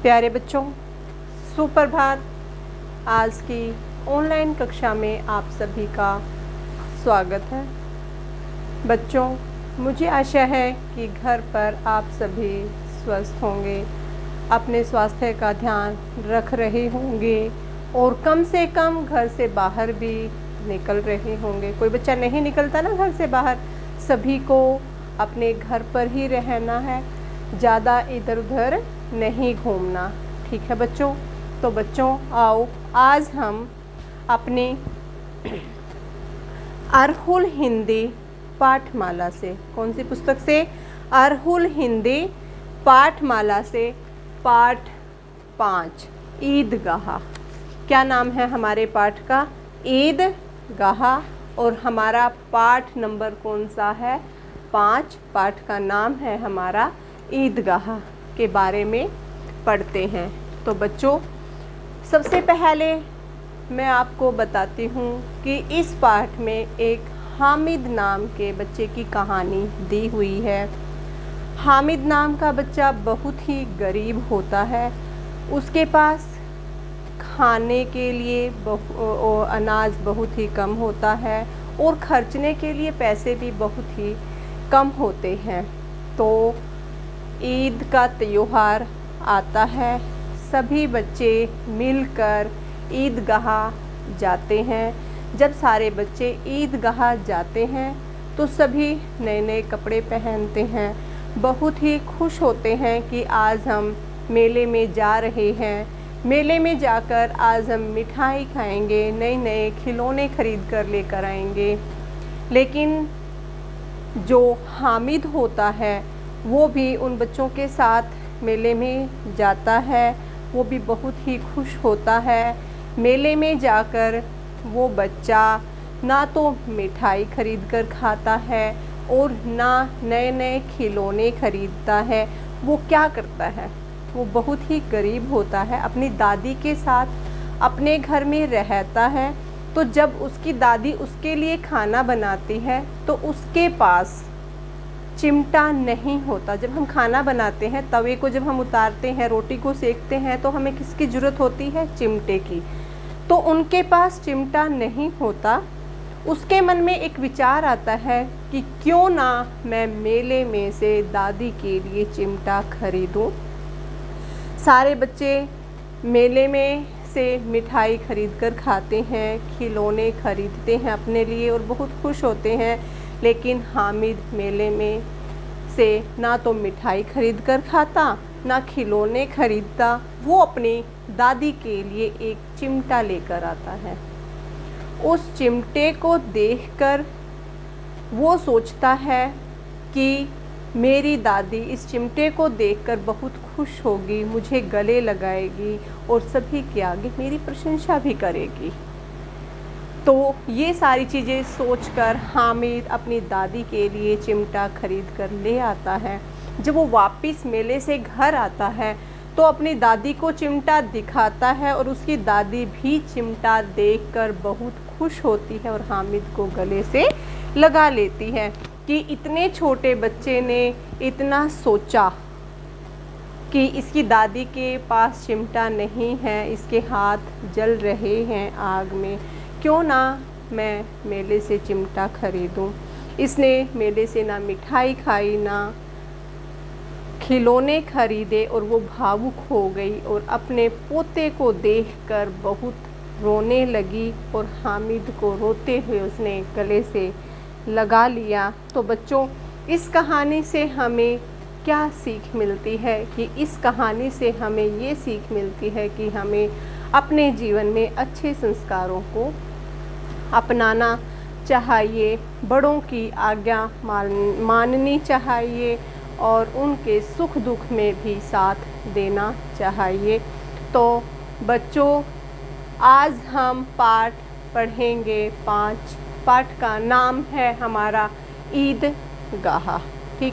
प्यारे बच्चों, सुप्रभात। आज की ऑनलाइन कक्षा में आप सभी का स्वागत है। बच्चों, मुझे आशा है कि घर पर आप सभी स्वस्थ होंगे, अपने स्वास्थ्य का ध्यान रख रहे होंगे और कम से कम घर से बाहर भी निकल रहे होंगे। कोई बच्चा नहीं निकलता ना घर से बाहर, सभी को अपने घर पर ही रहना है, ज़्यादा इधर उधर नहीं घूमना। ठीक है बच्चों? तो बच्चों आओ, आज हम अपनी अरहुल हिंदी पाठमाला से, कौन सी पुस्तक से? अरहुल हिंदी पाठमाला से पाठ 5 ईदगाह। क्या नाम है हमारे पाठ का? ईदगाह। और हमारा पाठ नंबर कौन सा है? 5। पाठ का नाम है हमारा ईदगाह। के बारे में पढ़ते हैं। तो बच्चों, सबसे पहले मैं आपको बताती हूँ कि इस पाठ में एक हामिद नाम के बच्चे की कहानी दी हुई है। हामिद नाम का बच्चा बहुत ही गरीब होता है। उसके पास खाने के लिए अनाज बहुत ही कम होता है और खर्चने के लिए पैसे भी बहुत ही कम होते हैं। तो ईद का त्योहार आता है, सभी बच्चे मिलकर ईदगाह जाते हैं। जब सारे बच्चे ईदगाह जाते हैं तो सभी नए नए कपड़े पहनते हैं, बहुत ही खुश होते हैं कि आज हम मेले में जा रहे हैं। मेले में जाकर आज हम मिठाई खाएंगे, नए नए खिलौने खरीद कर लेकर आएंगे। लेकिन जो हामिद होता है वो भी उन बच्चों के साथ मेले में जाता है। वो भी बहुत ही खुश होता है। मेले में जाकर वो बच्चा ना तो मिठाई खरीद कर खाता है और ना नए नए खिलौने खरीदता है। वो क्या करता है? वो बहुत ही गरीब होता है, अपनी दादी के साथ अपने घर में रहता है। तो जब उसकी दादी उसके लिए खाना बनाती है तो उसके पास चिमटा नहीं होता। जब हम खाना बनाते हैं, तवे को जब हम उतारते हैं, रोटी को सेकते हैं, तो हमें किसकी ज़रूरत होती है? चिमटे की। तो उनके पास चिमटा नहीं होता। उसके मन में एक विचार आता है कि क्यों ना मैं मेले में से दादी के लिए चिमटा खरीदूं। सारे बच्चे मेले में से मिठाई खरीद कर खाते हैं, खिलौने खरीदते हैं अपने लिए और बहुत खुश होते हैं। लेकिन हामिद मेले में से ना तो मिठाई खरीद कर खाता, ना खिलौने खरीदता। वो अपनी दादी के लिए एक चिमटा लेकर आता है। उस चिमटे को देखकर वो सोचता है कि मेरी दादी इस चिमटे को देखकर बहुत खुश होगी, मुझे गले लगाएगी और सभी के आगे मेरी प्रशंसा भी करेगी। तो ये सारी चीज़ें सोचकर हामिद अपनी दादी के लिए चिमटा खरीद कर ले आता है। जब वो वापस मेले से घर आता है तो अपनी दादी को चिमटा दिखाता है और उसकी दादी भी चिमटा देखकर बहुत खुश होती है और हामिद को गले से लगा लेती है कि इतने छोटे बच्चे ने इतना सोचा कि इसकी दादी के पास चिमटा नहीं है, इसके हाथ जल रहे हैं आग में, क्यों ना मैं मेले से चिमटा खरीदूं। इसने मेले से ना मिठाई खाई, ना खिलौने खरीदे और वो भावुक हो गई और अपने पोते को देखकर बहुत रोने लगी और हामिद को रोते हुए उसने गले से लगा लिया। तो बच्चों, इस कहानी से हमें क्या सीख मिलती है? कि इस कहानी से हमें ये सीख मिलती है कि हमें अपने जीवन में अच्छे संस्कारों को अपनाना चाहिए, बड़ों की आज्ञा माननी चाहिए और उनके सुख दुख में भी साथ देना चाहिए। तो बच्चों, आज हम पाठ पढ़ेंगे 5। पाठ का नाम है हमारा ईदगाह।